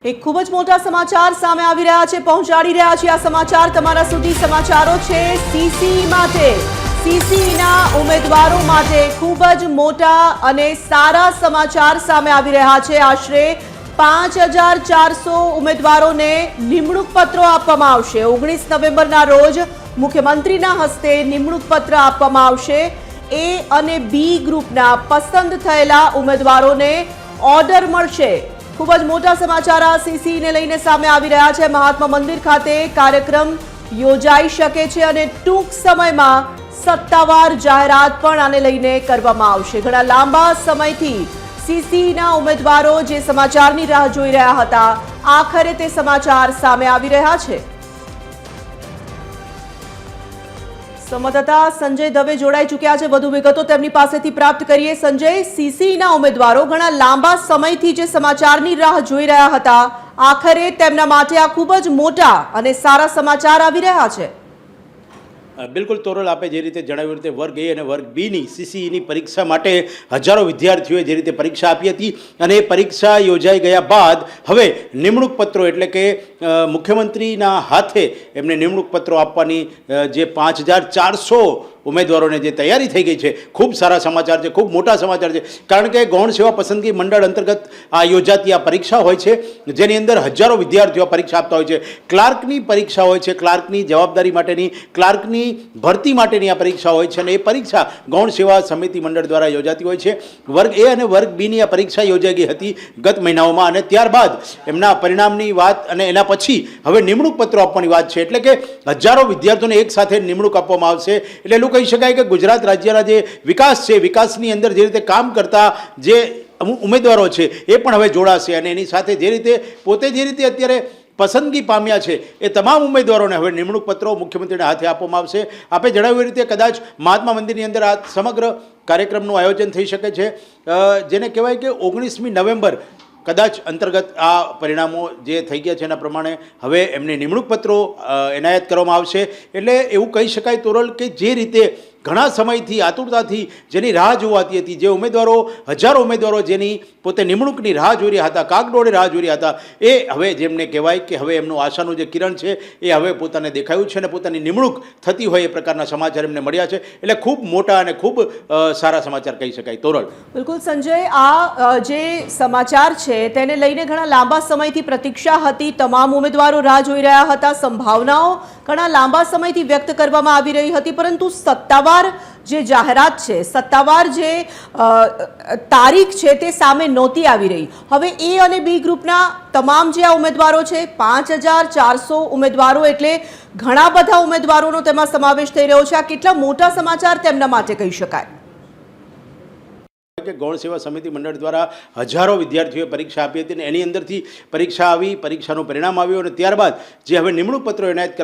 એક ખૂબ જ મોટા સમાચાર સામે આવી રહ્યા છે, પહોંચાડી રહ્યા છે આ સમાચાર તમારા સુધી। સમાચારો છે સીસી માટે, સીસીના ઉમેદવારો માટે ખૂબ જ મોટા અને સારા સમાચાર સામે આવી રહ્યા છે। આશરે 5400 ઉમેદવારોને નિમણૂક પત્રો આપવામાં આવશે। 19 નવેમ્બરના રોજ મુખ્યમંત્રીના હસ્તે નિમણૂક પત્ર આપવામાં આવશે। એ અને બી ગ્રુપના પસંદ થયેલા ઉમેદવારોને ઓર્ડર મળશે। ખૂબ જ મોટા સમાચાર આ સીસીને લઈને સામે આવી રહ્યા છે। મહાત્મા મંદિર ખાતે કાર્યક્રમ યોજાઈ શકે છે અને ટૂંક સમયમાં સત્તાવાર જાહેરાત પણ આને લઈને કરવામાં આવશે। ઘણા લાંબા સમયથી સીસીના ઉમેદવારો જે સમાચારની રાહ જોઈ રહ્યા હતા, આખરે તે સમાચાર સામે આવી રહ્યા છે। સંવાદદાતા સંજય દવે જોડાઈ ચૂક્યા છે, વધુ વિગતો તેમની પાસેથી પ્રાપ્ત કરીએ। સંજય, સીસીના ઉમેદવારો ઘણા લાંબા સમયથી જે સમાચારની રાહ જોઈ રહ્યા હતા, આખરે તેમના માટે આ ખૂબ જ મોટા અને સારા સમાચાર આવી રહ્યા છે। બિલકુલ તોરલ, આપે જે રીતે જણાવ્યું રીતે વર્ગ એ અને વર્ગ બીની સીસીઈની પરીક્ષા માટે હજારો વિદ્યાર્થીઓએ જે રીતે પરીક્ષા આપી હતી અને એ પરીક્ષા યોજાઈ ગયા બાદ હવે નિમણૂક પત્રો એટલે કે મુખ્યમંત્રીના હાથે એમને નિમણૂક પત્રો આપવાની જે 5400 ઉમેદવારોને જે તૈયારી થઈ ગઈ છે, ખૂબ સારા સમાચાર છે, ખૂબ મોટા સમાચાર છે। કારણ કે ગૌણ સેવા પસંદગી મંડળ અંતર્ગત આ યોજાતી આ પરીક્ષા હોય છે, જેની અંદર હજારો વિદ્યાર્થીઓ પરીક્ષા આપતા હોય છે। ક્લાર્કની પરીક્ષા હોય છે, ક્લાર્કની જવાબદારી માટેની, ક્લાર્કની ભરતી માટેની આ પરીક્ષા હોય છે અને એ પરીક્ષા ગૌણ સેવા સમિતિ મંડળ દ્વારા યોજાતી હોય છે। વર્ગ એ અને વર્ગ બીની આ પરીક્ષા યોજાઈ ગઈ હતી ગત મહિનાઓમાં અને ત્યારબાદ એમના પરિણામની વાત અને એના પછી હવે નિમણૂક પત્રો આપવાની વાત છે, એટલે કે હજારો વિદ્યાર્થીઓને એક સાથે નિમણૂક આપવામાં આવશે। એટલે એવું કહી શકાય કે ગુજરાત રાજ્યના જે વિકાસ છે, વિકાસની અંદર જે રીતે કામ કરતા જે ઉમેદવારો છે એ પણ હવે જોડાશે અને એની સાથે જે રીતે પોતે જે રીતે અત્યારે પસંદગી પામ્યા છે એ તમામ ઉમેદવારોને હવે નિમણૂક પત્રો મુખ્યમંત્રીના હાથે આપવામાં આવશે। આપે જણાવ્યું રીતે કદાચ મહાત્મા મંદિરની અંદર આ સમગ્ર કાર્યક્રમનું આયોજન થઈ શકે છે, જેને કહેવાય કે 19મી નવેમ્બર કદાચ અંતર્ગત આ પરિણામો જે થઈ ગયા છે એના પ્રમાણે હવે એમને નિમણૂક પત્રો એનાયત કરવામાં આવશે। એટલે એવું કહી શકાય તોરલ કે જે રીતે ઘણા સમયથી આતુરતાથી જેની રાહ જોવાતી હતી, જે ઉમેદવારો હજારો ઉમેદવારો જેની પોતે નિમણૂકની રાહ જોઈ રહ્યા હતા, કાગડોળે રાહ જોઈ રહ્યા હતા, એ હવે જેમને કહેવાય કે હવે એમનું આશાનું જે કિરણ છે એ હવે પોતાને દેખાયું છે અને પોતાની નિમણૂક થતી હોય એ પ્રકારના સમાચાર એમને મળ્યા છે। એટલે ખૂબ મોટા અને ખૂબ સારા સમાચાર કહી શકાય તોરલ। બિલકુલ સંજય, આ જે સમાચાર છે તેને લઈને ઘણા લાંબા સમયથી પ્રતીક્ષા હતી, તમામ ઉમેદવારો રાહ જોઈ રહ્યા હતા, સંભાવનાઓ ઘણા લાંબા સમયથી વ્યક્ત કરવામાં આવી રહી હતી, પરંતુ સત્તાવાર જે જાહેરાત છે, સત્તાવાર જે તારીખ છે તે સામે નહોતી આવી રહી। હવે એ અને બી ગ્રુપના તમામ જે આ ઉમેદવારો છે, 5400 ઉમેદવારો એટલે ઘણા બધા ઉમેદવારોનો તેમાં સમાવેશ થઈ રહ્યો છે। આ કેટલા મોટા સમાચાર તેમના માટે કહી શકાય કે ગૌણ સેવા સમિતિ મંડળ દ્વારા હજારો વિદ્યાર્થીઓએ પરીક્ષા આપી હતી અને એની અંદરથી પરીક્ષા આવી, પરીક્ષાનું પરિણામ આવ્યું અને ત્યારબાદ જે હવે નિમણૂક પત્રો એનાયત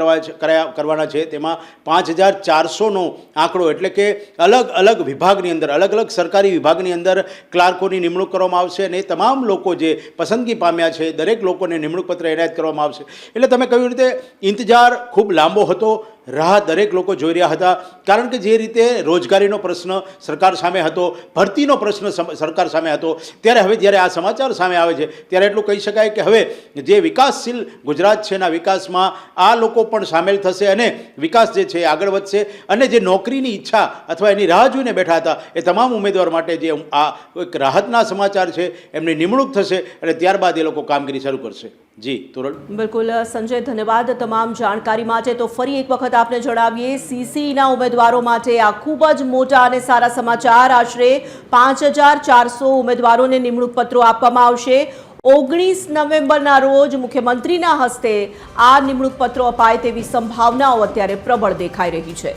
કરવાના છે તેમાં 5400નો આંકડો એટલે કે અલગ અલગ વિભાગની અંદર, અલગ અલગ સરકારી વિભાગની અંદર ક્લાર્કોની નિમણૂક કરવામાં આવશે અને એ તમામ લોકો જે પસંદગી પામ્યા છે દરેક લોકોને નિમણૂક પત્ર એનાયત કરવામાં આવશે। એટલે તમે કહ્યું રીતે ઇંતજાર ખૂબ લાંબો હતો, રાહ દરેક લોકો જોઈ રહ્યા હતા, કારણ કે જે રીતે રોજગારીનો પ્રશ્ન સરકાર સામે હતો, ભરતીનો પ્રશ્ન સરકાર સામે હતો, ત્યારે હવે જ્યારે આ સમાચાર સામે આવે છે ત્યારે એટલું કહી શકાય કે હવે જે વિકાસશીલ ગુજરાત છે એના વિકાસમાં આ લોકો પણ સામેલ થશે અને વિકાસ જે છે આગળ વધશે અને જે નોકરીની ઈચ્છા અથવા એની રાહ જોઈને બેઠા હતા એ તમામ ઉમેદવાર માટે જે આ એક રાહતના સમાચાર છે, એમની નિમણૂક થશે અને ત્યારબાદ એ લોકો કામગીરી શરૂ કરશે। જી તોરલ। બિલકુલ સંજય, ધન્યવાદ તમામ જાણકારી માટે। તો ફરી એક વખત આપને જણાવીએ, સીસીના ઉમેદવારો માટે આ ખૂબ જ મોટા અને સારા સમાચાર। આશરે 5400 ઉમેદવારોને નિમણૂક પત્રો આપવામાં આવશે। 19 નવેમ્બરના રોજ મુખ્યમંત્રીના હસ્તે આ નિમણૂક પત્રો અપાય તેવી સંભાવનાઓ અત્યારે પ્રબળ દેખાઈ રહી છે।